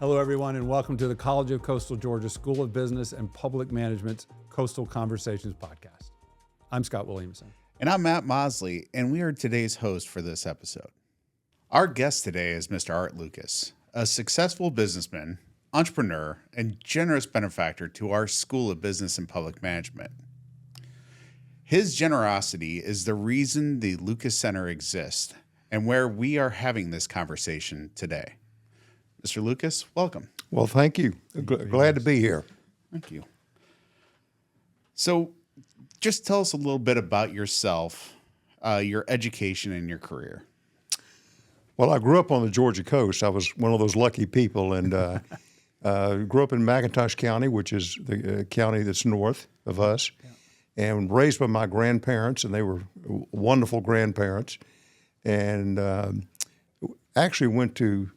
Hello, everyone, and welcome to the College of Coastal Georgia School of Business and Public Management's Coastal Conversations podcast. I'm Scott Williamson. And I'm Matt Mosley, and we are today's host for this episode. Our guest today is Mr. Art Lucas, a successful businessman, entrepreneur, and generous benefactor to our School of Business and Public Management. His generosity is the reason the Lucas Center exists and where we are having this conversation today. Mr. Lucas, welcome. Well, thank you. Glad to be here. Thank you. So just tell us a little bit about yourself, your education, and your career. Well, I grew up on the Georgia coast. I was one of those lucky people, and grew up in McIntosh County, which is the county that's north of us, and raised by my grandparents, and they were wonderful grandparents, and actually went through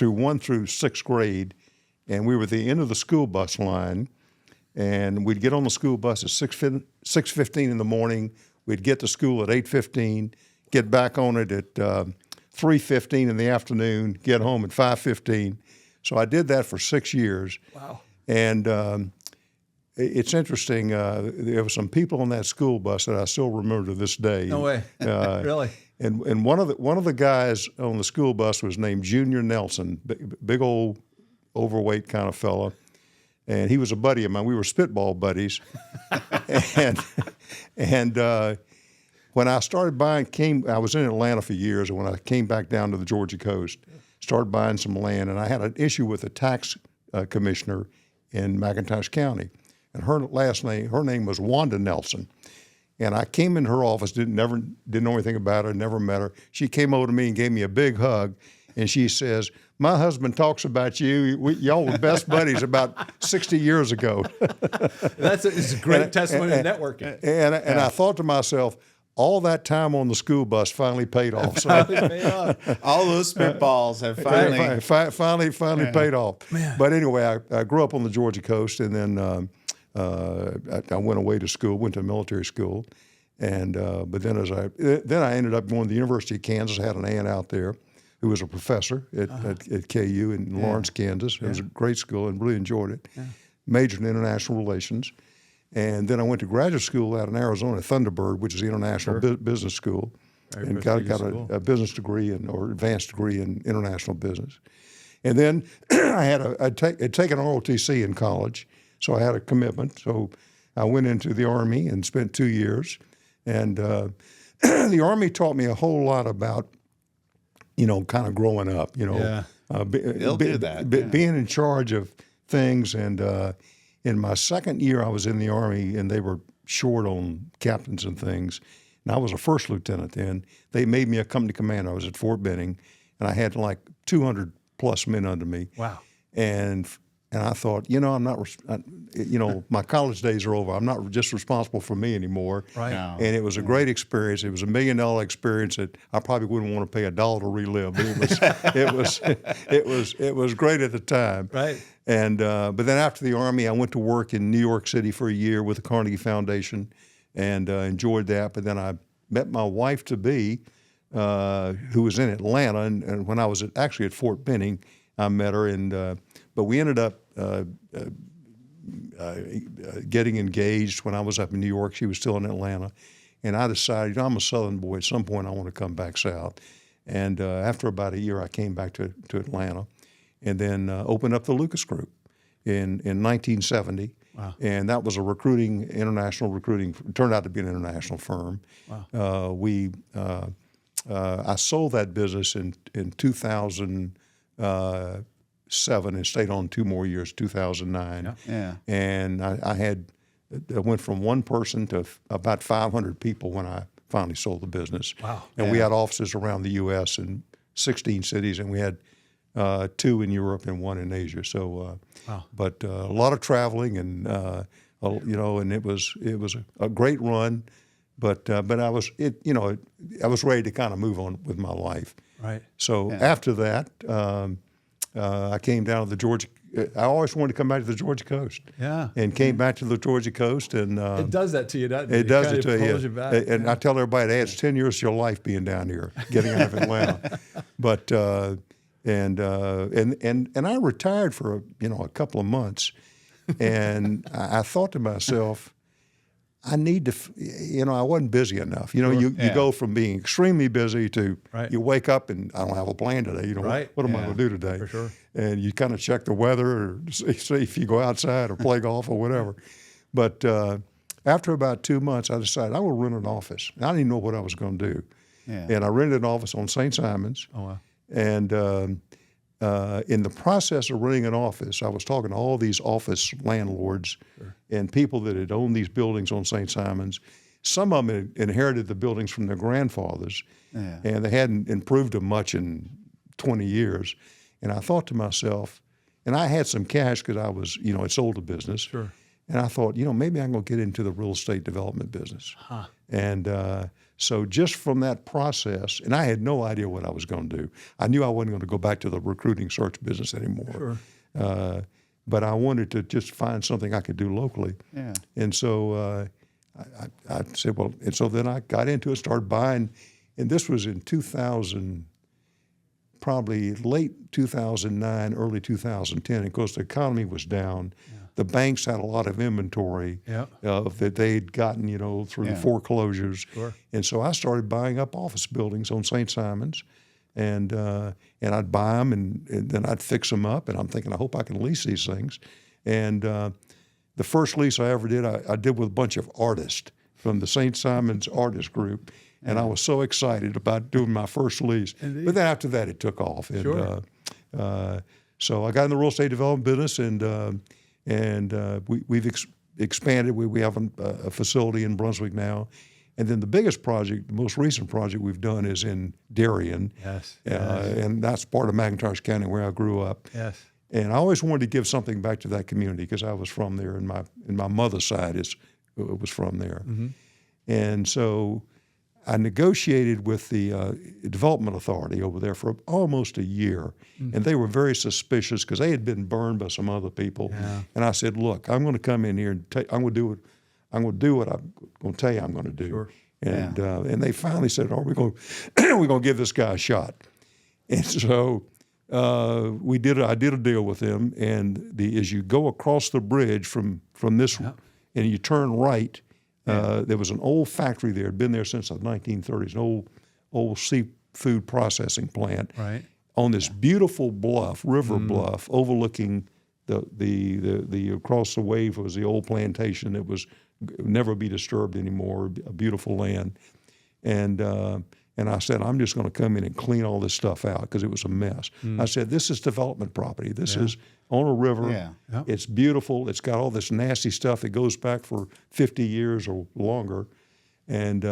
1 through 6th grade, and we were at the end of the school bus line, and we'd get on the school bus at 6:15 in the morning. We'd get to school at 8:15, get back on it at 3:15 in the afternoon, get home at 5:15. So I did that for 6 years. Wow. And it's interesting. There were some people on that school bus that I still remember to this day. No way. Really? And one of the guys on the school bus was named Junior Nelson, big old overweight kind of fella, and he was a buddy of mine. We were spitball buddies, and when I started I was in Atlanta for years, and when I came back down to the Georgia coast, started buying some land, and I had an issue with the tax commissioner in McIntosh County, and her name was Wanda Nelson. And I came in her office, didn't know anything about her, never met her. She came over to me and gave me a big hug, and she says, "My husband talks about you. Y'all were best buddies about 60 years ago." It's a great testimony to networking. And I thought to myself, all that time on the school bus finally paid off. So All those spitballs have finally paid off. Man. But anyway, I grew up on the Georgia coast, and then I went away to school, went to military school, and but then I ended up going to the University of Kansas. I had an aunt out there who was a professor at KU in Lawrence, Kansas. It was a great school and really enjoyed it. Yeah. Majored in international relations, and then I went to graduate school out in Arizona, Thunderbird, which is the international business school, and got a business degree or advanced degree in international business. And then I'd taken ROTC in college. So I had a commitment. So I went into the Army and spent 2 years. And the Army taught me a whole lot about, kind of growing up, being in charge of things. And in my second year, I was in the Army, and they were short on captains and things. And I was a first lieutenant then. They made me a company commander. I was at Fort Benning, and I had like 200 plus men under me. Wow. And I thought, I'm not, my college days are over. I'm not just responsible for me anymore. Right. No. And it was a great experience. It was $1 million experience that I probably wouldn't want to pay $1 to relive. But it was great at the time. Right. And but then after the Army, I went to work in New York City for a year with the Carnegie Foundation, and enjoyed that. But then I met my wife to be, who was in Atlanta, and when I was actually at Fort Benning, I met her, and but we ended up getting engaged when I was up in New York. She was still in Atlanta, and I decided, I'm a Southern boy. At some point, I want to come back south. And after about a year, I came back to Atlanta, and then opened up the Lucas Group in 1970. Wow. And that was a international recruiting. Turned out to be an international firm. Wow. I sold that business in 2007 and stayed on 2 more years, 2009. Yeah. And I went from one person to about 500 people when I finally sold the business. Wow. And we had offices around the U.S. in 16 cities, and we had 2 in Europe and 1 in Asia. So, wow. But a lot of traveling, and and it was a great run. But I was I was ready to kind of move on with my life. Right. So after that, I came down to the Georgia. I always wanted to come back to the Georgia coast. Yeah. And came back to the Georgia coast, and it does that to you, doesn't it? It does it to pulls you. back. And I tell everybody, it adds 10 years to your life being down here, getting out of Atlanta. But And I retired for a couple of months, and I thought to myself, I need to, I wasn't busy enough. You go from being extremely busy to you wake up and I don't have a plan today. What am I going to do today? For sure. And you kind of check the weather or see if you go outside or play golf or whatever. But after about 2 months, I decided I will rent an office. I didn't even know what I was going to do. Yeah. And I rented an office on St. Simon's. Oh, wow. And in the process of renting an office, I was talking to all these office landlords and people that had owned these buildings on St. Simon's. Some of them had inherited the buildings from their grandfathers, and they hadn't improved them much in 20 years. And I thought to myself, and I had some cash because I was, had sold the business. Sure. And I thought, maybe I'm going to get into the real estate development business. And so just from that process, and I had no idea what I was going to do. I knew I wasn't going to go back to the recruiting search business anymore. Sure. But I wanted to just find something I could do locally. Yeah. And so I said, well, and so then I got into it, started buying, and this was in 2000, probably late 2009, early 2010. Of course, the economy was down. Yeah. The banks had a lot of inventory that they'd gotten, through foreclosures. Sure. And so I started buying up office buildings on St. Simon's, and I'd buy them, and then I'd fix them up, and I'm thinking, I hope I can lease these things. And the first lease I ever did, I did with a bunch of artists from the St. Simon's Artist Group, and I was so excited about doing my first lease. Indeed. But then after that, it took off. And, sure. So I got in the real estate development business, and we've expanded. We have a facility in Brunswick now. And then the biggest project, the most recent project we've done is in Darien. Yes. And that's part of McIntosh County where I grew up. Yes. And I always wanted to give something back to that community because I was from there, and my mother's side was from there. Mm-hmm. And so I negotiated with the development authority over there for almost a year, and they were very suspicious because they had been burned by some other people. Yeah. And I said, "Look, I'm going to come in here and I'm going to do what I'm going to tell you I'm going to do." Sure. And they finally said, "Oh, we're going to give this guy a shot." And so I did a deal with them, and as you go across the bridge from this, and you turn right. There was an old factory there, had been there since the 1930s, an old seafood processing plant. Right. On this beautiful bluff, river bluff, overlooking the across the wave was the old plantation that would never be disturbed anymore, a beautiful land. And I said, I'm just going to come in and clean all this stuff out because it was a mess. I said, this is development property. This is on a river. Yeah. Yep. It's beautiful. It's got all this nasty stuff that goes back for 50 years or longer. And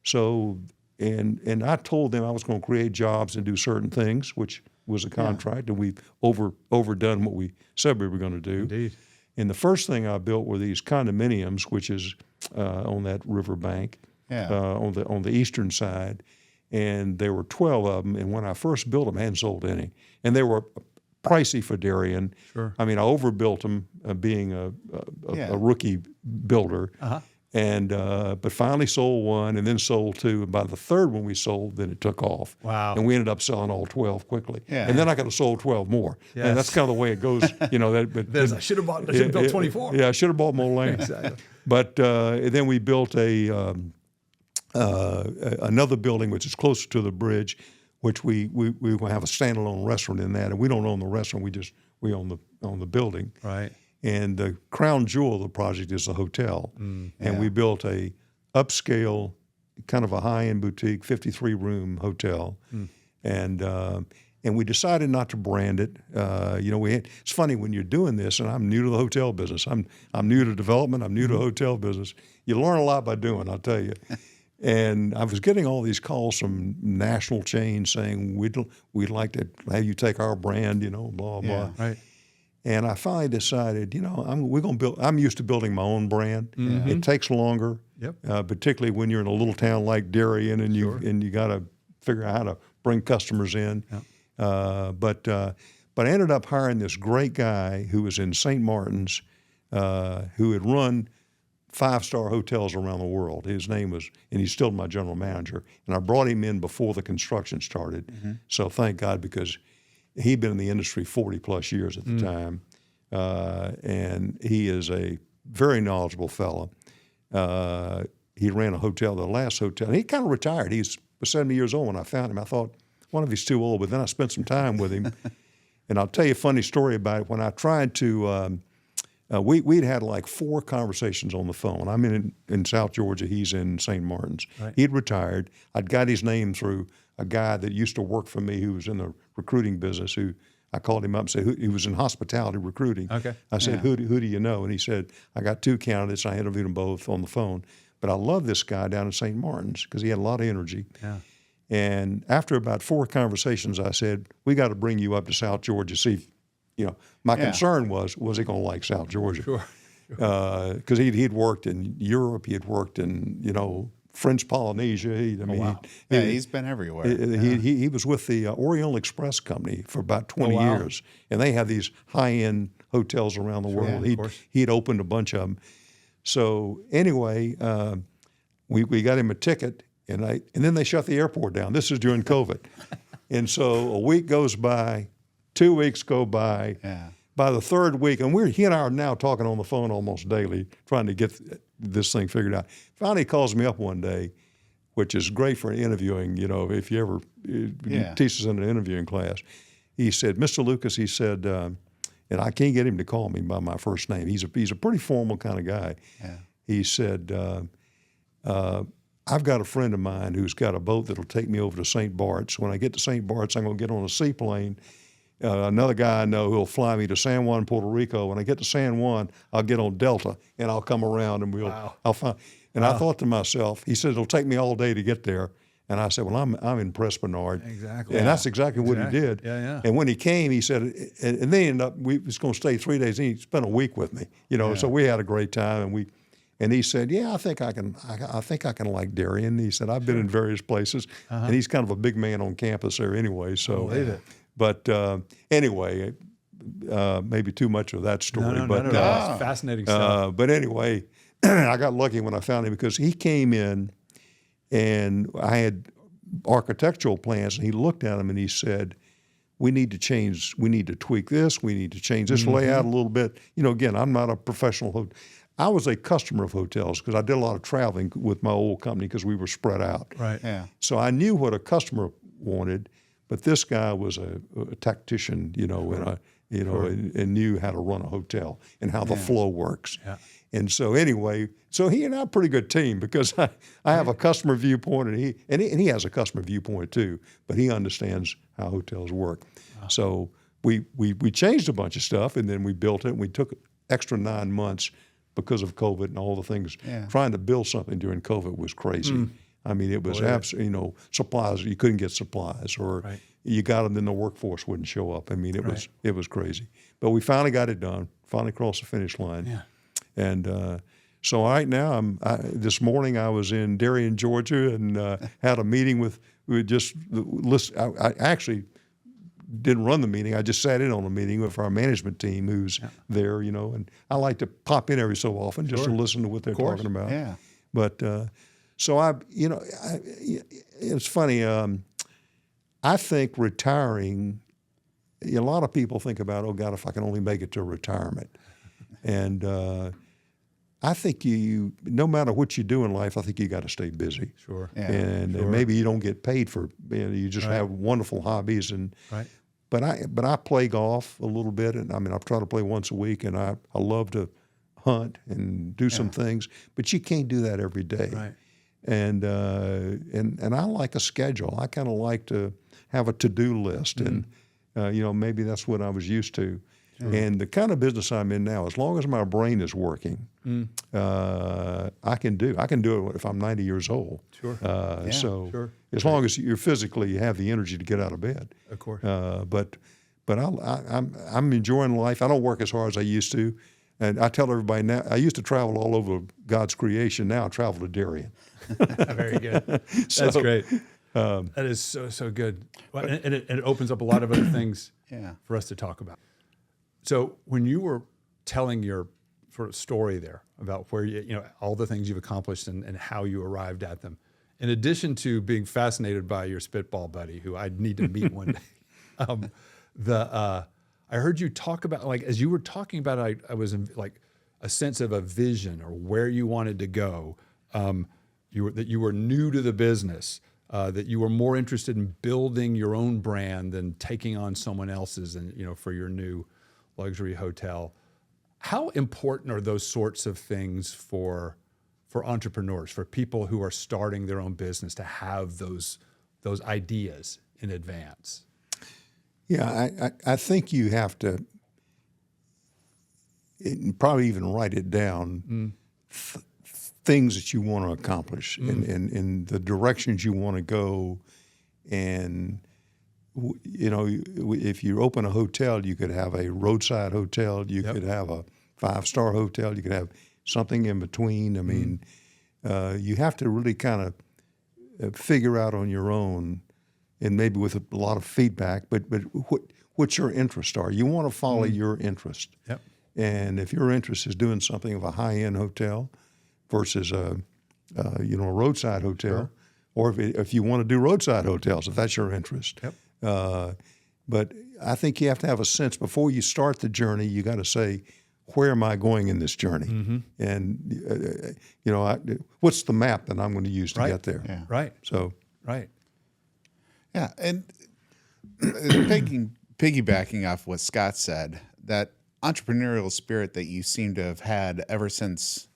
so I told them I was going to create jobs and do certain things, which was a contract, and we've overdone what we said we were going to do. Indeed. And the first thing I built were these condominiums, which is on that river bank, on the eastern side. And there were 12 of them, and when I first built them, I hadn't sold any. And they were pricey for Darien. Sure. I mean, I overbuilt them being a rookie builder. Uh-huh. And but finally sold one and then sold two. And by the third one we sold, then it took off. Wow. And we ended up selling all 12 quickly. Yeah. And then I could have sold 12 more. Yes. And that's kind of the way it goes. I should have built 24. Yeah, I should have bought more land. Exactly. But then we built another building which is closer to the bridge, which we will have a standalone restaurant in that, and we don't own the restaurant. We own the building. Right. And the crown jewel of the project is the hotel, and we built a upscale, kind of a high-end boutique, 53-room hotel, and we decided not to brand it. It's funny when you're doing this, and I'm new to the hotel business. I'm new to development. I'm new to the hotel business. You learn a lot by doing, I'll tell you. And I was getting all these calls from national chains saying, we'd like to have you take our brand, blah, blah. Right. And I finally decided, we're going to build. I'm used to building my own brand. Mm-hmm. It takes longer, particularly when you're in a little town like Darien, and you got to figure out how to bring customers in. Yep. But I ended up hiring this great guy who was in St. Martin's, who had run 5-star hotels around the world. His name was, and he's still my general manager. And I brought him in before the construction started. Mm-hmm. So thank God, because he'd been in the industry 40 plus years at the time. And he is a very knowledgeable fellow. He ran a hotel, the last hotel. And he kind of retired. He was 70 years old when I found him. I thought, one of he's too old, but then I spent some time with him. And I'll tell you a funny story about it. When I tried to, we'd had like 4 conversations on the phone. I'm in South Georgia. He's in St. Martin's. Right. He'd retired. I'd got his name through a guy that used to work for me who was in the recruiting business, who I called him up and said, he was in hospitality recruiting. Okay. I said, who do you know? And he said, I got 2 candidates. I interviewed them both on the phone. But I love this guy down in St. Martin's because he had a lot of energy. Yeah. And after about 4 conversations, I said, we got to bring you up to South Georgia, see if, my concern was he going to like South Georgia? Sure. Because he'd worked in Europe, he had worked in, French Polynesia. He's been everywhere. He was with the Oriental Express Company for about 20 years, and they have these high-end hotels around the world. He'd opened a bunch of them. So anyway, we got him a ticket, and then they shut the airport down. This is during COVID. And so a week goes by, 2 weeks go by. Yeah. By the 3rd week, and he and I are now talking on the phone almost daily, trying to get this thing figured out. Finally, he calls me up one day, which is great for interviewing. If you ever teach us in an interviewing class, he said, "Mr. Lucas," he said, and I can't get him to call me by my first name. He's a pretty formal kind of guy. Yeah. He said, "I've got a friend of mine who's got a boat that'll take me over to St. Bart's. When I get to St. Bart's, I'm going to get on a seaplane. Another guy I know who'll fly me to San Juan, Puerto Rico. When I get to San Juan, I'll get on Delta and I'll come around and I'll find." And I thought to myself, he said, "It'll take me all day to get there." And I said, "Well, I'm impressed, Bernard." Exactly. And that's exactly what he did. Yeah, yeah. And when he came, he said, and they ended up, we was going to stay 3 days, and he spent a week with me, so we had a great time. And he said, "Yeah, I think I can like Darien." He said, "I've been in various places." And he's kind of a big man on campus there anyway. So, believe it. But anyway, maybe too much of that story. No. It's fascinating stuff. But anyway, I got lucky when I found him because he came in and I had architectural plans, and he looked at them and he said, "We need to change, we need to tweak this, we need to change this layout a little bit." Again, I'm not a professional I was a customer of hotels because I did a lot of traveling with my old company because we were spread out. Right. Yeah. So I knew what a customer wanted. But this guy was a tactician, and knew how to run a hotel and how the flow works. Yeah. And so anyway, he and I are a pretty good team because I have a customer viewpoint, and he has a customer viewpoint too. But he understands how hotels work. Wow. So we changed a bunch of stuff, and then we built it. And we took extra 9 months because of COVID and all the things. Yeah. Trying to build something during COVID was crazy. I mean, it was absolutely, supplies, you couldn't get supplies, or you got them, then the workforce wouldn't show up. I mean, it was crazy. But we finally got it done, finally crossed the finish line. Yeah. And so right now, this morning I was in Darien, Georgia, and had a meeting with just I actually didn't run the meeting. I just sat in on a meeting with our management team who's there, and I like to pop in every so often just to listen to what they're talking about. Yeah. But so it's funny. I think retiring, a lot of people think about, oh God, if I can only make it to retirement. And I think no matter what you do in life, I think you got to stay busy. Sure. Yeah, and maybe you don't get paid for, you just have wonderful hobbies. And but I play golf a little bit, and I try to play once a week, and I love to hunt and do some things, but you can't do that every day. Right. And I like a schedule. I kind of like to have a to-do list, and maybe that's what I was used to. Sure. And the kind of business I'm in now, as long as my brain is working, I can do it if I'm 90 years old. Sure. As long as you physically have the energy to get out of bed. Of course. But I'm enjoying life. I don't work as hard as I used to. And I tell everybody now, I used to travel all over God's creation. Now I travel to Darien. Very good. That's great. That is so good. And it opens up a lot of other things for us to talk about. So when you were telling your sort of story there about where all the things you've accomplished and how you arrived at them, in addition to being fascinated by your spitball buddy, who I need to meet one day, I heard you talk about, like, as you were talking about it, I was in, like, a sense of a vision or where you wanted to go. That you were new to the business, that you were more interested in building your own brand than taking on someone else's, and for your new luxury hotel. How important are those sorts of things for entrepreneurs, for people who are starting their own business, to have those ideas in advance? Yeah, I think you have to probably even write it down, things that you want to accomplish and the directions you want to go. And, if you open a hotel, you could have a roadside hotel, you could have a 5-star hotel, you could have something in between. I mean, you have to really kind of figure out on your own, and maybe with a lot of feedback, but what your interests are. You want to follow your interest. Yep. And if your interest is doing something of a high-end hotel versus a roadside hotel, or if you want to do roadside hotels, if that's your interest. Yep. But I think you have to have a sense before you start the journey. You got to say, where am I going in this journey? And what's the map that I'm going to use to get there? Yeah. Right. So. Right. Yeah, and piggybacking off what Scott said, that entrepreneurial spirit that you seem to have had ever since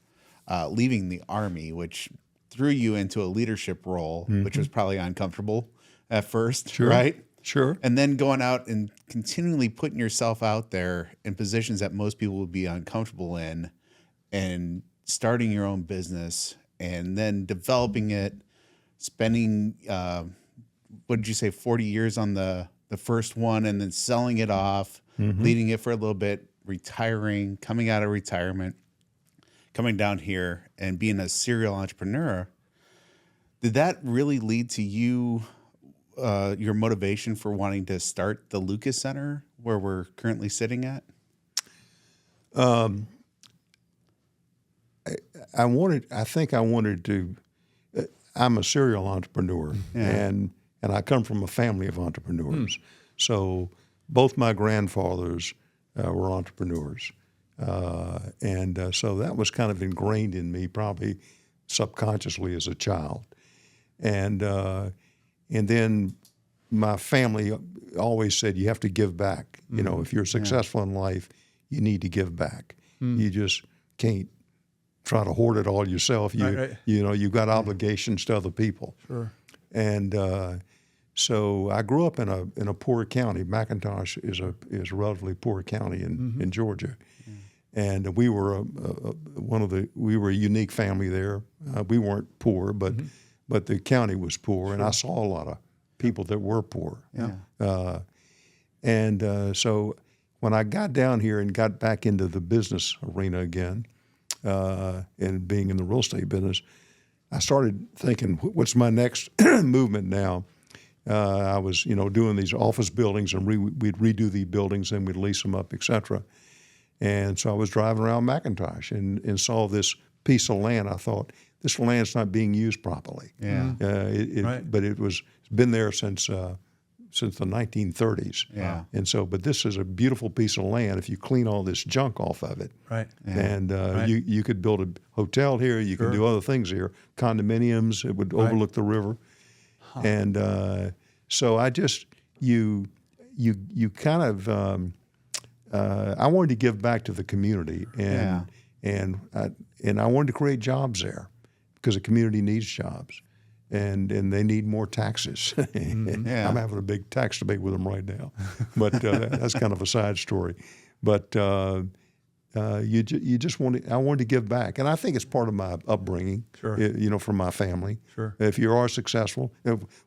leaving the Army, which threw you into a leadership role, which was probably uncomfortable at first, right? Sure. And then going out and continually putting yourself out there in positions that most people would be uncomfortable in, and starting your own business, and then developing it, spending, what did you say, 40 years on the first one, and then selling it off, leading it for a little bit, retiring, coming out of retirement, coming down here and being a serial entrepreneur. Did that really lead to you, your motivation for wanting to start the Lucas Center where we're currently sitting at? I think I wanted to, I'm a serial entrepreneur, and I come from a family of entrepreneurs. So both my grandfathers were entrepreneurs. So that was kind of ingrained in me, probably subconsciously as a child. And then my family always said, you have to give back. If you're successful in life, you need to give back. You just can't try to hoard it all yourself. You've got obligations to other people. Sure. And so I grew up in a poor county. McIntosh is a relatively poor county in Georgia. And we were we were a unique family there. We weren't poor, but the county was poor, and I saw a lot of people that were poor. So when I got down here and got back into the business arena again, and being in the real estate business, I started thinking, what's my next movement now? I was, doing these office buildings, and we'd redo the buildings, and we'd lease them up, et cetera. And so I was driving around McIntosh and saw this piece of land. I thought, this land's not being used properly. Yeah. But it's been there since the 1930s. Yeah. And so, but this is a beautiful piece of land if you clean all this junk off of it. Right. And you could build a hotel here. You can do other things here. Condominiums. It would overlook the river. And so I just you kind of I wanted to give back to the community, and I wanted to create jobs there because the community needs jobs, and they need more taxes. I'm having a big tax debate with them right now, but that's kind of a side story. But you just want to. I wanted to give back, and I think it's part of my upbringing. Sure. From my family. Sure. If you are successful,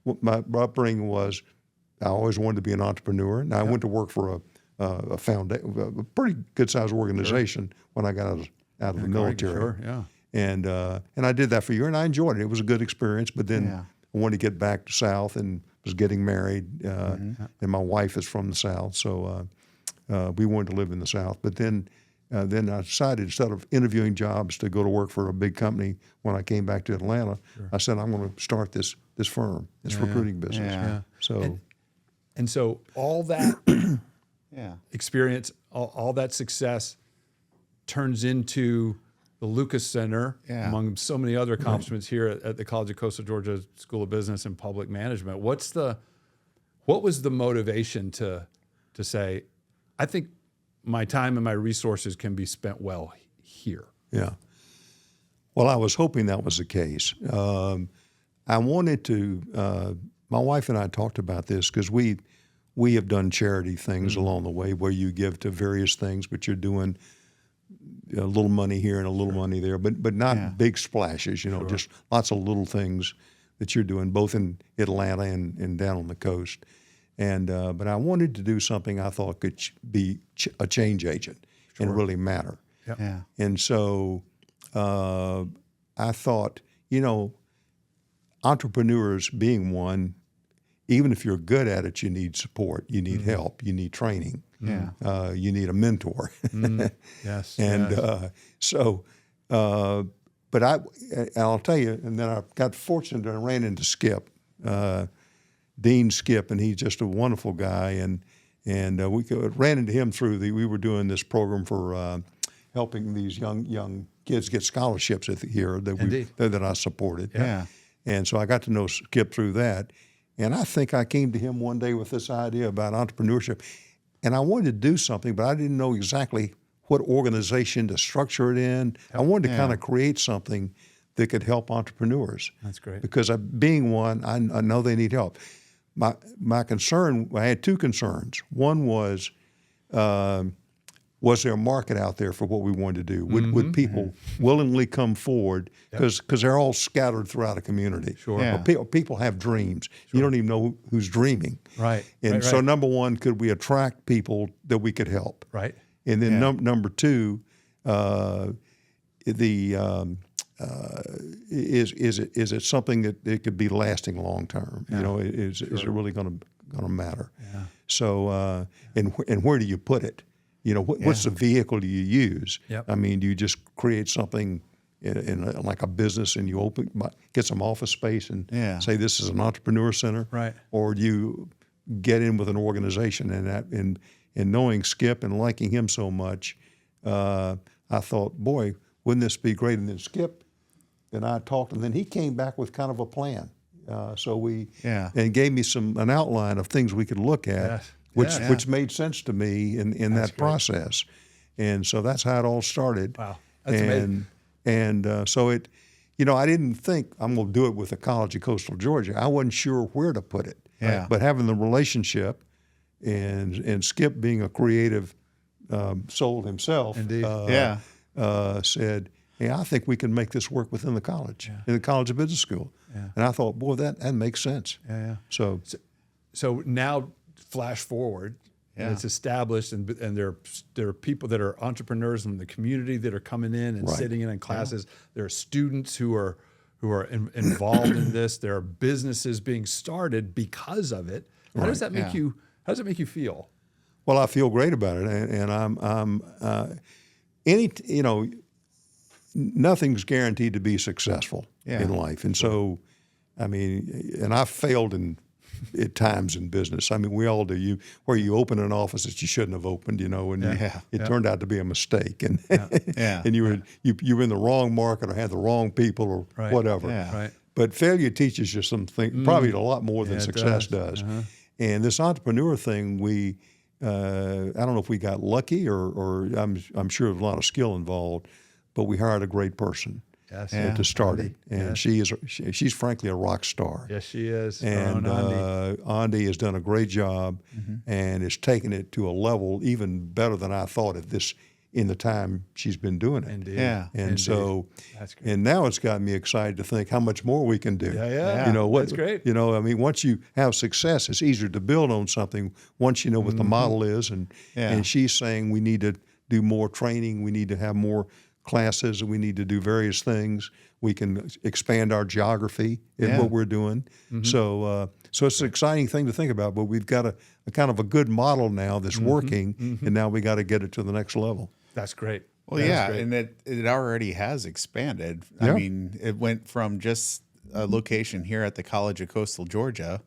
what my upbringing was, I always wanted to be an entrepreneur, and I went to work for a pretty good sized organization when I got out of the military. Sure. Yeah. And I did that for a year, and I enjoyed it. It was a good experience. But then I wanted to get back south, and was getting married, and my wife is from the South, so we wanted to live in the South. But then I decided, instead of interviewing jobs to go to work for a big company, when I came back to Atlanta, I said, I'm going to start this firm, this recruiting business. Yeah. So. And so all that experience, all that success turns into the Lucas Center, among so many other accomplishments here at the College of Coastal Georgia School of Business and Public Management. What was the motivation to say, I think my time and my resources can be spent well here? Yeah. Well, I was hoping that was the case. I wanted to, my wife and I talked about this because we have done charity things along the way where you give to various things, but you're doing a little money here and a little money there, but not big splashes, just lots of little things that you're doing both in Atlanta and down on the coast. And but I wanted to do something I thought could be a change agent and really matter. Yep. Yeah. And so I thought, entrepreneurs being one, even if you're good at it, you need support, you need help, you need training, you need a mentor. Yes. And but I'll tell you, and then I got fortunate and I ran into Skip, Dean Skip, and he's just a wonderful guy. And we ran into him we were doing this program for helping these young kids get scholarships here that I supported. Yeah. And so I got to know Skip through that. And I think I came to him one day with this idea about entrepreneurship. And I wanted to do something, but I didn't know exactly what organization to structure it in. I wanted to kind of create something that could help entrepreneurs. That's great. Because being one, I know they need help. My concern, I had two concerns. One was there a market out there for what we wanted to do? Would people willingly come forward? Because they're all scattered throughout a community. Sure. Yeah. People have dreams. Sure. You don't even know who's dreaming. Right. And so number one, could we attract people that we could help? Right. And then number two, is it something that it could be lasting long term? Yeah. Is it really going to matter? Yeah. So and where do you put it? What's the vehicle do you use? Yep. I mean, do you just create something in like a business and you get some office space and say this is an entrepreneur center? Right. Or do you get in with an organization? And knowing Skip and liking him so much, I thought, boy, wouldn't this be great? And then Skip and I talked, and then he came back with kind of a plan. And gave me an outline of things we could look at. Yes. Which made sense to me in that process. And so that's how it all started. Wow. That's amazing. And so I didn't think I'm going to do it with the College of Coastal Georgia. I wasn't sure where to put it. Yeah. But having the relationship and Skip being a creative soul himself, Indeed. said, hey, I think we can make this work within the college, in the College of Business School. Yeah. And I thought, boy, that makes sense. Yeah. So now flash forward, and it's established, and there are people that are entrepreneurs in the community that are coming in and sitting in classes. There are students who are involved in this. There are businesses being started because of it. How does that make you? How does it make you feel? Well, I feel great about it, and I'm nothing's guaranteed to be successful in life, and so, I mean, and I've failed at times in business. I mean, we all do. Where you open an office that you shouldn't have opened, and it turned out to be a mistake, and and you were in the wrong market or had the wrong people or whatever. Yeah. Right. But failure teaches you something, probably a lot more than success does. And this entrepreneur thing, I don't know if we got lucky or I'm sure there's a lot of skill involved, but we hired a great person to start it. And she's frankly a rock star. Yes, she is. And Andi has done a great job and has taken it to a level even better than I thought in the time she's been doing it. Indeed. Yeah. And so, that's great. and now it's got me excited to think how much more we can do. Yeah. That's great. I mean, once you have success, it's easier to build on something once you know what the model is. And she's saying we need to do more training, we need to have more classes, we need to do various things. We can expand our geography in what we're doing. So it's an exciting thing to think about. But we've got a kind of a good model now that's working, and now we got to get it to the next level. That's great. Well, and it already has expanded. Yeah. I mean, it went from just a location here at the College of Coastal Georgia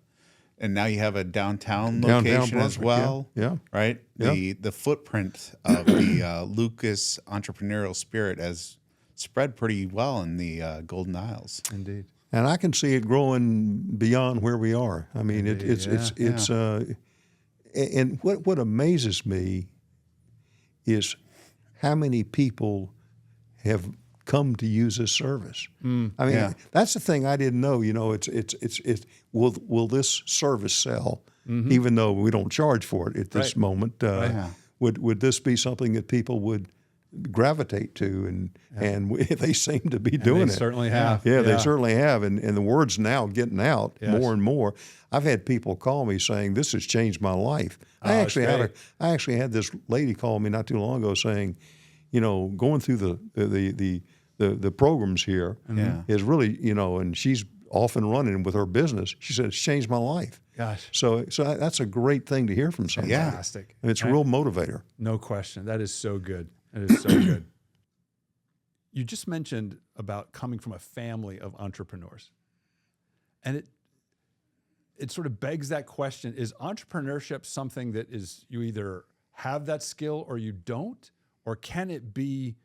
And now you have a downtown location as Brunswick, well. Yeah. Right? Yeah. The footprint of the Lucas entrepreneurial spirit has spread pretty well in the Golden Isles. Indeed. And I can see it growing beyond where we are. I mean, and what amazes me is how many people have come to use this service. I mean, that's the thing I didn't know. You know, it's will this service sell, even though we don't charge for it at this moment? Would this be something that people would gravitate to, and they seem to be doing it. They certainly have. Yeah, they certainly have, and the word's now getting out more and more. I've had people call me saying this has changed my life. I actually had this lady call me not too long ago saying, you know, going through the programs here is really, you know, and she's off and running with her business. She said it's changed my life. Gosh. So that's a great thing to hear from somebody. Fantastic. And it's a real motivator. No question. That is so good. That is so good. You just mentioned about coming from a family of entrepreneurs. And it sort of begs that question, is entrepreneurship something that is you either have that skill or you don't? Or can it be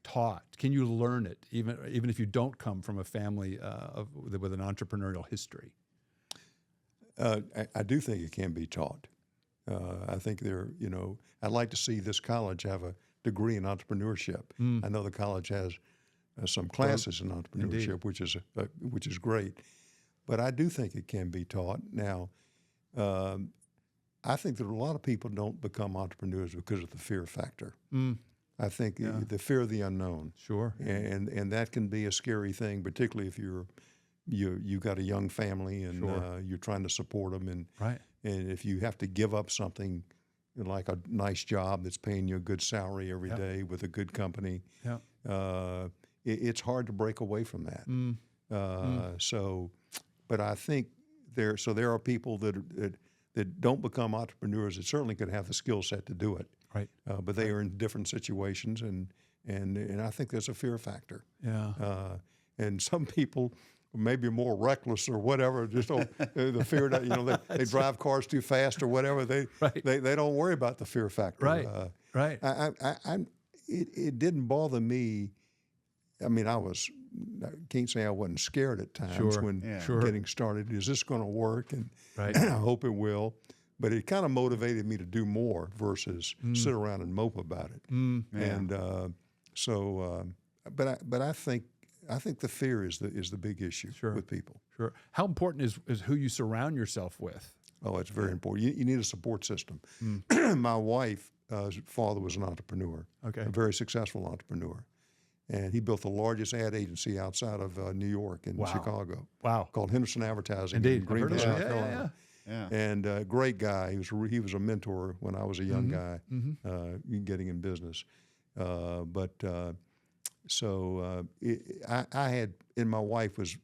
taught? Can you learn it even if you don't come from a family with an entrepreneurial history? I do think it can be taught. I think I'd like to see this college have a degree in entrepreneurship. I know the college has some classes in entrepreneurship, which is great. But I do think it can be taught. Now, I think that a lot of people don't become entrepreneurs because of the fear factor. I think the fear of the unknown. Sure. And that can be a scary thing, particularly if you've got a young family and you're trying to support them. And if you have to give up something like a nice job that's paying you a good salary every day with a good company, it's hard to break away from that. But I think there are people that don't become entrepreneurs that certainly could have the skill set to do it. Right. But they are in different situations, and I think there's a fear factor. Yeah. And some people maybe more reckless or whatever, just don't, the fear that they drive cars too fast or whatever. They don't worry about the fear factor. Right. It didn't bother me. I mean, I can't say I wasn't scared at times when getting started. Is this going to work? And I hope it will. But it kind of motivated me to do more versus sit around and mope about it. And but I think the fear is the big issue with people. Sure. How important is who you surround yourself with? Oh, it's very important. You need a support system. My wife's father was an entrepreneur, a very successful entrepreneur. And he built the largest ad agency outside of New York and Chicago. Wow. Called Henderson Advertising in Greenville, South Carolina. Yeah. And great guy. He was a mentor when I was a young guy getting in business. I had, and my wife was,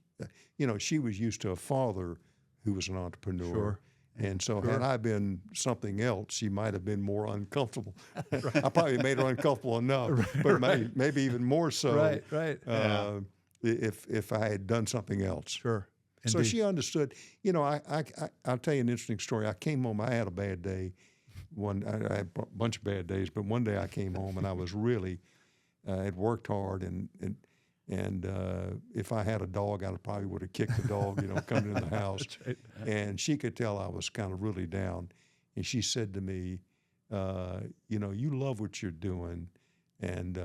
she was used to a father who was an entrepreneur. Sure. And so had I been something else, she might have been more uncomfortable. I probably made her uncomfortable enough, but maybe even more so if I had done something else. Sure. So Indeed. she understood. I'll tell you an interesting story. I came home. I had a bad day. I had a bunch of bad days, but one day I came home and I was really, had worked hard and if I had a dog, I probably would have kicked the dog, coming in the house. That's right. And she could tell I was kind of really down. And she said to me, you love what you're doing. And,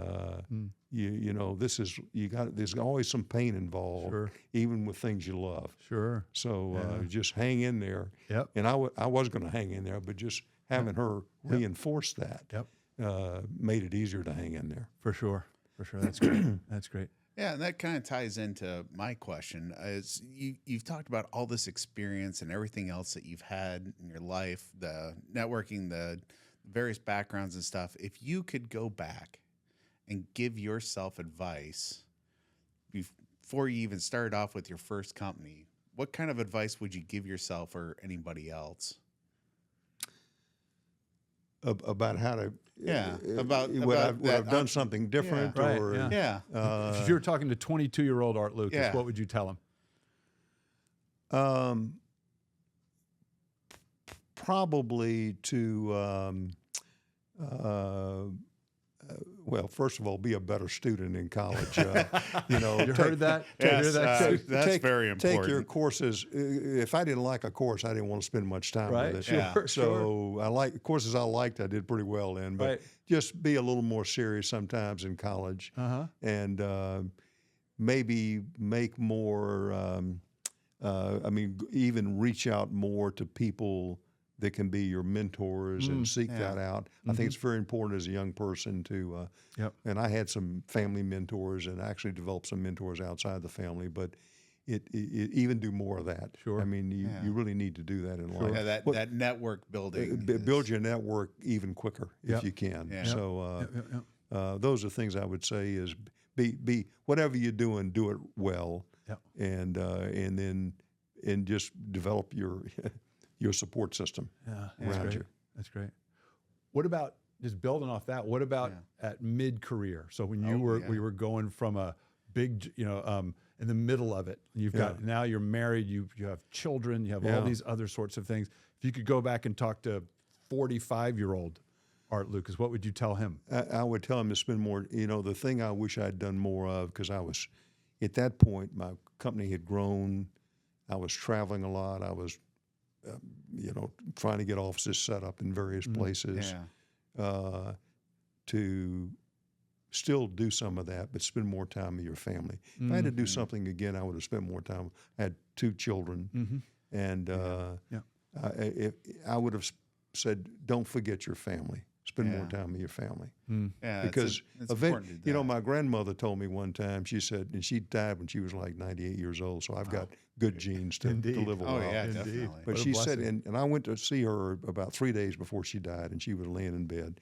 there's always some pain involved, even with things you love. Sure. So just hang in there. Yep. And I was going to hang in there, but just having her reinforce that made it easier to hang in there. For sure. That's great. That's great. Yeah, and that kind of ties into my question. Is you've talked about all this experience and everything else that you've had in your life, the networking, the various backgrounds and stuff. If you could go back and give yourself advice before you even started off with your first company, what kind of advice would you give yourself or anybody else? About how to would I've done something different if you were talking to 22-year-old Art Lucas, what would you tell him? probably to well, first of all, be a better student in college. You know, You heard that? Yes, that's very important. Take your courses. If I didn't like a course, I didn't want to spend much time Right. with it. Sure. Yeah. Sure. So I like courses I liked. I did pretty well in, but Right. just be a little more serious sometimes in college, and maybe make more. I mean, even reach out more to people that can be your mentors and seek that out. I think it's very important as a young person to, and I had some family mentors and actually developed some mentors outside the family, but it even do more of that. Sure. I mean, you really need to do that in life. Yeah, that network building. Build your network even quicker if you can. Yeah. So those are things I would say is be whatever you're doing, do it well, and then just develop your support system around you. That's great. What about just building off that? What about at mid-career? So when we were going from a big, in the middle of it, you've got now you're married, you have children, you have all these other sorts of things. If you could go back and talk to 45-year-old Art Lucas, what would you tell him? I would tell him to spend more. The thing I wish I'd done more of, because I was at that point, my company had grown. I was traveling a lot. I was trying to get offices set up in various places, to still do some of that, but spend more time with your family. If I had to do something again, I would have spent more time. I had 2 children, and I would have said, don't forget your family. Spend more time with your family. Yeah, because it's important to do that. my grandmother told me one time, she said, and she died when she was like 98 years old, so I've got good genes to live a while. Oh, yeah, definitely. But she said, and I went to see her about 3 days before she died, and she was laying in bed,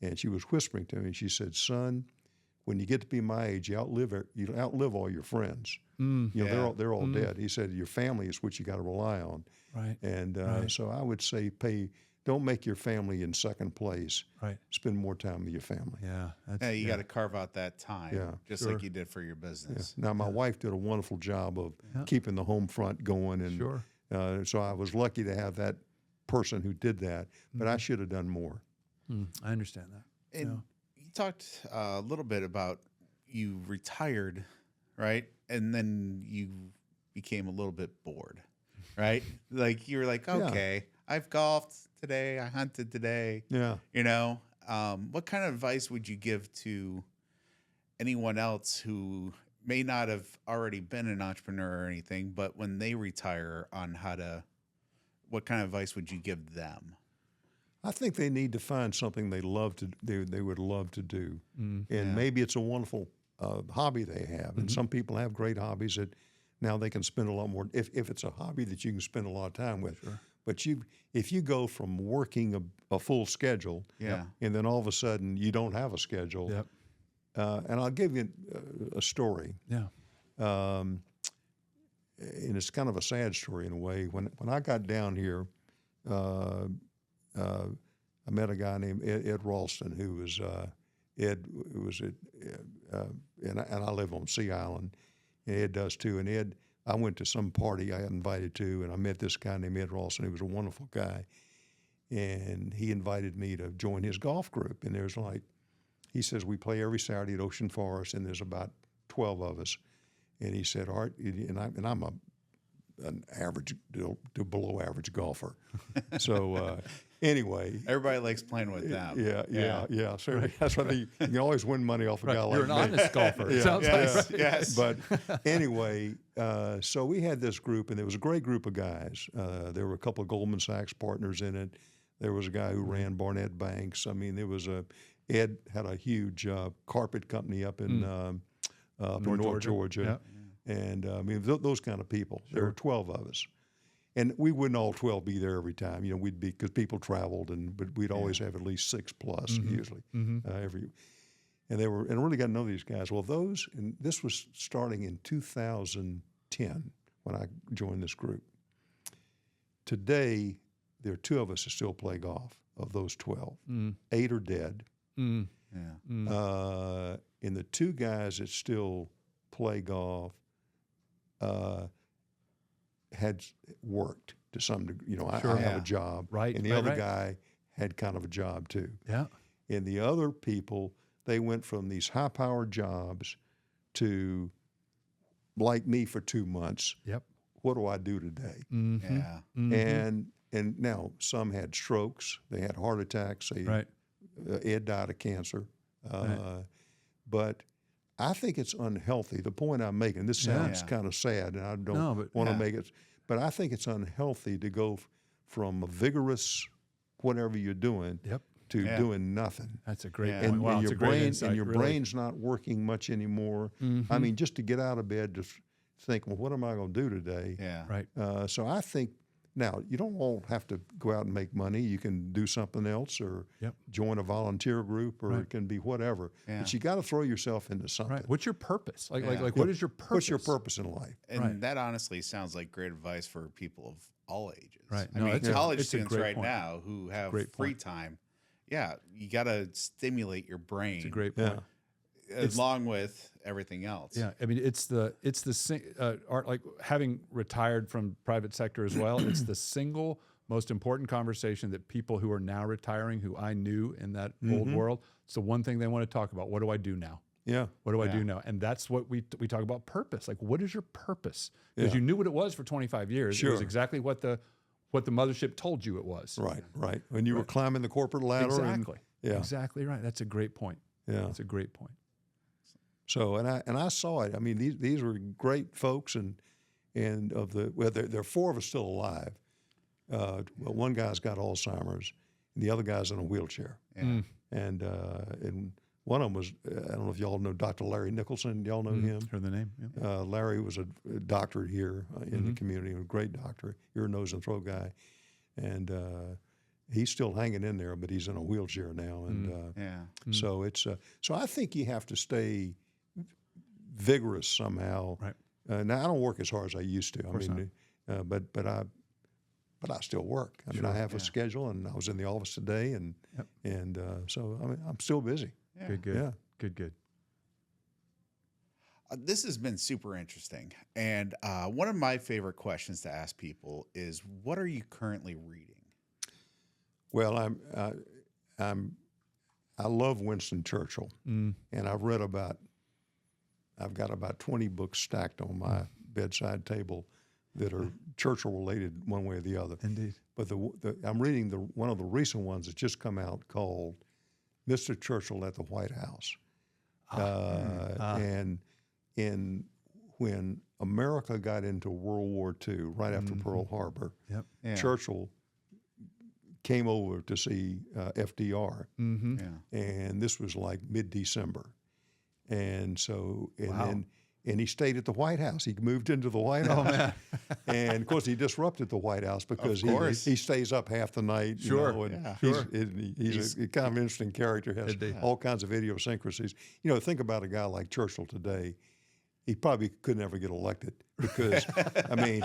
and she was whispering to me. She said, "Son, when you get to be my age, you outlive all your friends. They're all dead." He said, "Your family is what you got to rely on." Right. And so I would say, don't make your family in second place. Right. Spend more time with your family. Yeah. You got to carve out that time, just like you did for your business. Now, my wife did a wonderful job of keeping the home front going, and so I was lucky to have that person who did that. But I should have done more. I understand that. And you talked a little bit about you retired, right? And then you became a little bit bored, right? Like you were like, okay, I've golfed today, I hunted today. Yeah. What kind of advice would you give to anyone else who may not have already been an entrepreneur or anything, but when they retire on what kind of advice would you give them? I think they need to find something they would love to do, and maybe it's a wonderful hobby they have. And some people have great hobbies that now they can spend a lot more. If it's a hobby that you can spend a lot of time with, but if you go from working a full schedule, and then all of a sudden you don't have a schedule, and I'll give you a story. Yeah. And it's kind of a sad story in a way. When I got down here. I met a guy named Ed Ralston, who was and I live on Sea Island, and Ed does too. And Ed, I went to some party I got invited to, and I met this guy named Ed Ralston. He was a wonderful guy, and he invited me to join his golf group. And there's he says we play every Saturday at Ocean Forest, and there's about 12 of us. And he said, Art, and I'm an average to below average golfer. So anyway, everybody likes playing with them. Yeah. So that's why you can always win money off a guy like me. You're an honest golfer. It sounds like. Yes. But anyway, so we had this group, and there was a great group of guys. There were a couple of Goldman Sachs partners in it. There was a guy who ran Barnett Banks. I mean, Ed had a huge carpet company up in North Georgia. Yeah. And I mean, those kind of people. There were 12 of us. And we wouldn't all 12 be there every time. We'd be, because people traveled, but we'd always have at least 6 plus usually every. And I really got to know these guys. Well, and this was starting in 2010 when I joined this group. Today, there are 2 of us that still play golf of those 12. 8 are dead. And the 2 guys that still play golf had worked to some degree. You know, I Sure. have a job, Right, and the right, other right. guy had kind of a job too. Yeah. And the other people, they went from these high-powered jobs to, like me for 2 months. Yep. What do I do today? Yeah. And now some had strokes, they had heart attacks. Right. Ed died of cancer. But I think it's unhealthy. The point I'm making, this sounds Yeah. kind of sad, and I don't No, but- want to Yeah. make it, but I think it's unhealthy to go from a vigorous whatever you're doing Yep. to Yeah. doing nothing. That's a great Yeah. point. And, Wow, and it's your a great brain insight, and your really. brain's not working much anymore. I mean, just to get out of bed to think, well, what am I going to do today? Yeah. Right. So I think now you don't all have to go out and make money. You can do something else, or Yep. join a volunteer group, or it can be whatever. Yeah. But you got to throw yourself into something. Right. What's your purpose? Like, Yeah. what is your purpose? What's your purpose in life? And Right. that honestly sounds like great advice for people of all ages. Right. I No, mean, it's a- college it's a students great right point. now who have Great free point. time. Yeah, you got to stimulate your brain It's a great Yeah. point. along with everything else. Yeah, I mean, it's the art, like having retired from private sector as well. It's the single most important conversation that people who are now retiring, who I knew in that old world, it's the one thing they want to talk about. What do I do now? Yeah. What do I Yeah. do now? And that's what we talk about, purpose. Like, what is your purpose? Because Yeah. you knew what it was for 25 years. It Sure. was exactly what the mothership told you it was. Right. Right. When you were climbing the corporate ladder. Exactly. Yeah. Exactly right. That's a great point. Yeah. That's a great point. So and I saw it. I mean, these were great folks, and of the there are four of us still alive. Well, one guy's got Alzheimer's, and the other guy's in a wheelchair. Yeah. And one of them was, I don't know if y'all know Dr. Larry Nicholson. Y'all know him? Heard the name? Yeah. Larry was a doctor here in the community, a great doctor, ear, nose, and throat guy. And he's still hanging in there, but he's in a wheelchair now. And Yeah. so it's so I think you have to stay vigorous somehow. Right. Now I don't work as hard as I used to. I mean, but I still work. I mean, I have a schedule, and I was in the office today, and so I mean, I'm still busy. Yeah. Good. Yeah. Good. This has been super interesting. And one of my favorite questions to ask people is, what are you currently reading? Well, I love Winston Churchill, and I've got about 20 books stacked on my bedside table that are Churchill related one way or the other. Indeed. But I'm reading one of the recent ones that's just come out called Mr. Churchill at the White House. And when America got into World War II, right after Pearl Harbor, Yep. Yeah. Churchill came over to see FDR, Yeah. and this was like mid-December. And so, Wow. and he stayed at the White House. He moved into the White House. man. And of course, he disrupted the White House because course. he stays up half the night. You Sure. know, and Yeah. he's a kind of interesting character, has Indeed. all kinds of idiosyncrasies. You know, think about a guy like Churchill today. He probably could never get elected because, I mean,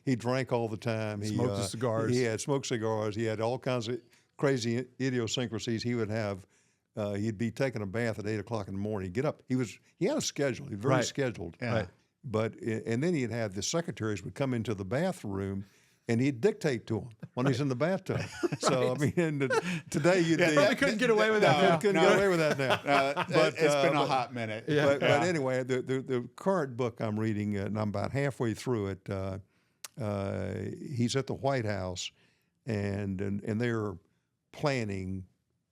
he drank all the time. He Smoked his cigars. He had smoked cigars. He had all kinds of crazy idiosyncrasies. He would have, he'd be taking a bath at 8 o'clock in the morning. He'd get up. He had a schedule. He was very Right. scheduled. Yeah. Right. But, and then he'd have the secretaries would come into the bathroom and he'd dictate to him when he's in the bathtub. So, I mean, today you'd Probably couldn't get away with that now. Couldn't get away with that now. But it's been a hot minute. But anyway, the current book I'm reading, and I'm about halfway through it. He's at the White House, and they're planning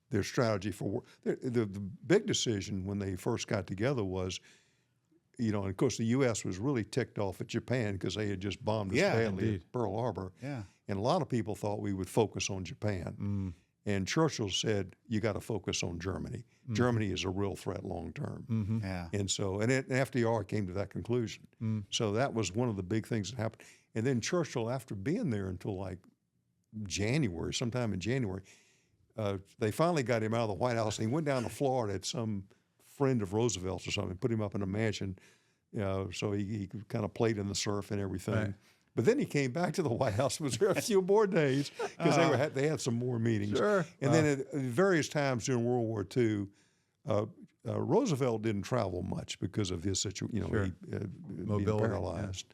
their strategy for the big decision when they first got together was, you know, and of course the U.S. was really ticked off at Japan because they had just bombed us badly indeed. at Pearl Harbor. Yeah. And a lot of people thought we would focus on Japan. And Churchill said, you got to focus on Germany. Germany is a real threat long term. Yeah. And so, and FDR came to that conclusion. So that was one of the big things that happened. And then Churchill, after being there until like January, sometime in January, they finally got him out of the White House, and he went down to Florida at some friend of Roosevelt's or something, put him up in a mansion, you know, so he kind of played in the surf and everything. Right. But then he came back to the White House, was there a few more days because they had some more meetings. Sure. And then at various times during World War II, Roosevelt didn't travel much because of his situation, you know, Sure. being Mobility, paralyzed.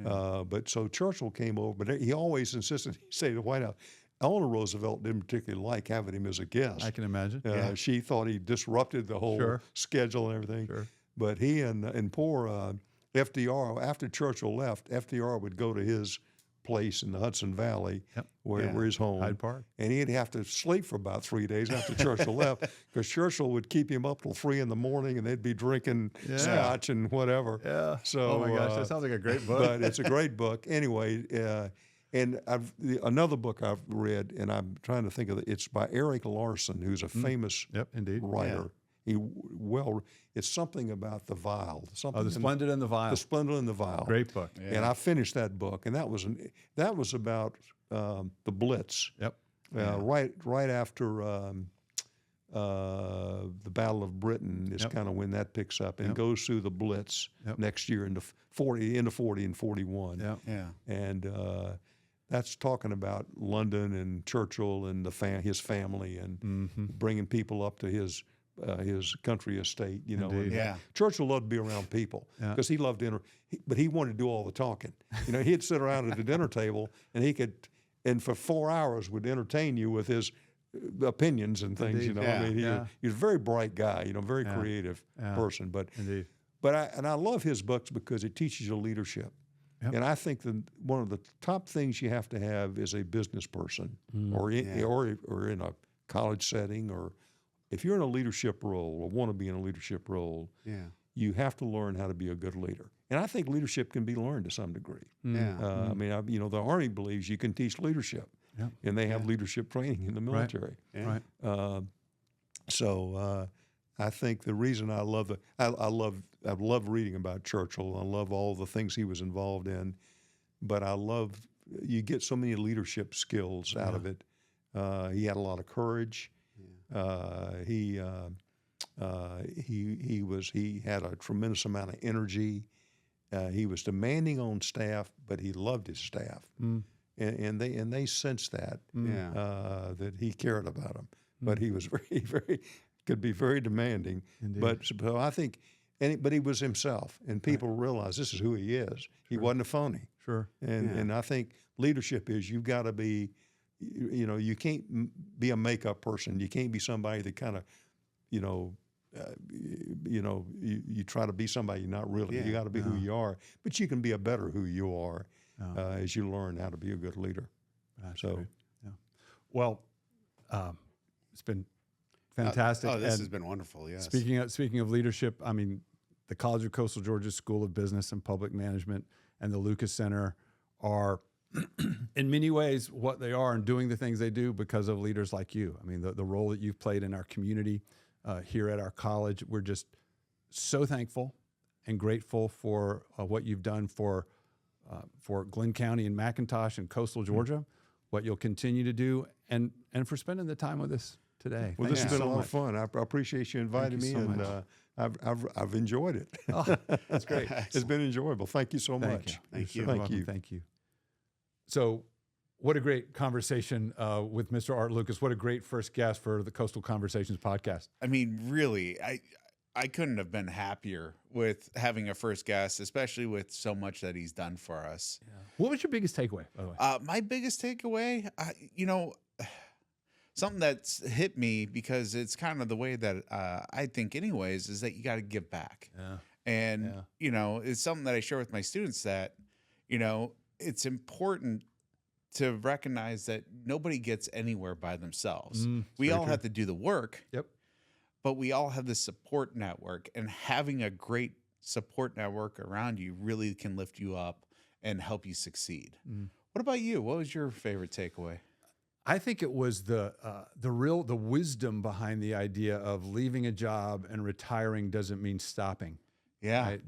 But so Churchill came over, but he always insisted he say to the White House. Eleanor Roosevelt didn't particularly like having him as a guest. I can imagine. She thought he disrupted the whole schedule and everything. Sure. But he and poor FDR, after Churchill left, FDR would go to his place in the Hudson Valley, where his home, Hyde Park, and he'd have to sleep for about 3 days after Churchill left, because Churchill would keep him up till 3 a.m. and they'd be drinking scotch and whatever. Yeah. So, oh my gosh, that sounds like a great book. But it's a great book anyway. And another book I've read, and I'm trying to think of it. It's by Eric Larson, who's a famous writer. It's something about the vial. The Splendid and the Vial. The Splendid and the Vial. Great book. Yeah. And I finished that book, and that was about the Blitz. Yep. Right after the Battle of Britain is kind of when that picks up and goes through the Blitz next year into 40 and 41. Yeah. And that's talking about London and Churchill and his family and bringing people up to his country estate, you know. And, Churchill loved to be around people because he loved but he wanted to do all the talking. You know, he'd sit around at the dinner table and for 4 hours would entertain you with his opinions and things. You know, I mean, he was a very bright guy. You know, very creative person. But I love his books because it teaches you leadership. Yep. And I think that one of the top things you have to have is a business person, or in a college setting, or if you're in a leadership role or want to be in a leadership role, you have to learn how to be a good leader. And I think leadership can be learned to some degree. I mean, the Army believes you can teach leadership, and they have leadership training in the military. So I think the reason I love reading about Churchill. I love all the things he was involved in, but you get so many leadership skills out of it. He had a lot of courage. He had a tremendous amount of energy. He was demanding on staff, but he loved his staff, and they sensed that that he cared about them. But he was could be very demanding. Indeed. But so I think, but he was himself, and people realized this is who he is. He wasn't a phony. Sure. And I think leadership is you've got to be. You can't be a makeup person. You can't be somebody that kind of, you try to be somebody you're not really. You got to be who you are. But you can be a better who you are as you learn how to be a good leader. That's great. Well, it's been fantastic. This has been wonderful. Yes. Speaking of leadership, I mean, the College of Coastal Georgia School of Business and Public Management and the Lucas Center are, in many ways, what they are and doing the things they do because of leaders like you. I mean, the role that you've played in our community here at our college, we're just so thankful and grateful for what you've done for Glenn County and McIntosh and coastal Georgia, what you'll continue to do, and for spending the time with us today. Well, this has been a lot of fun. I appreciate you inviting me, and I've enjoyed it. Oh, that's great. It's been enjoyable. Thank you so much. Thank you. Thank you. So, what a great conversation with Mr. Art Lucas. What a great first guest for the Coastal Conversations podcast. I mean, really, I couldn't have been happier with having a first guest, especially with so much that he's done for us. Yeah. What was your biggest takeaway, by the way? My biggest takeaway, something that's hit me, because it's kind of the way that I think anyways, is that you got to give back. Yeah. And, it's something that I share with my students that, it's important to recognize that nobody gets anywhere by themselves. We all have to do the work. Yep. But we all have this support network, and having a great support network around you really can lift you up and help you succeed. What about you? What was your favorite takeaway? I think it was the wisdom behind the idea of leaving a job and retiring doesn't mean stopping. Yeah. Right?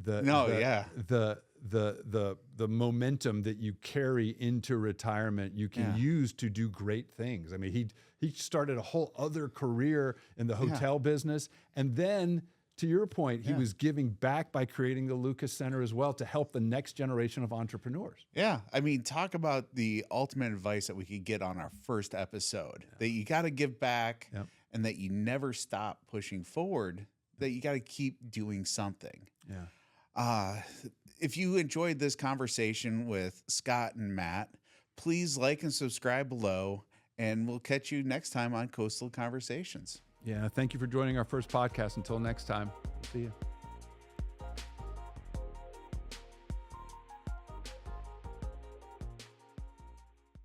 The momentum that you carry into retirement, you can use to do great things. I mean, he started a whole other career in the hotel business, and then, to your point, he was giving back by creating the Lucas Center as well to help the next generation of entrepreneurs. Yeah. I mean, talk about the ultimate advice that we could get on our first episode, that you got to give back and that you never stop pushing forward, that you got to keep doing something. Yeah. If you enjoyed this conversation with Scott and Matt, please like and subscribe below, and we'll catch you next time on Coastal Conversations. Yeah, thank you for joining our first podcast. Until next time, see you.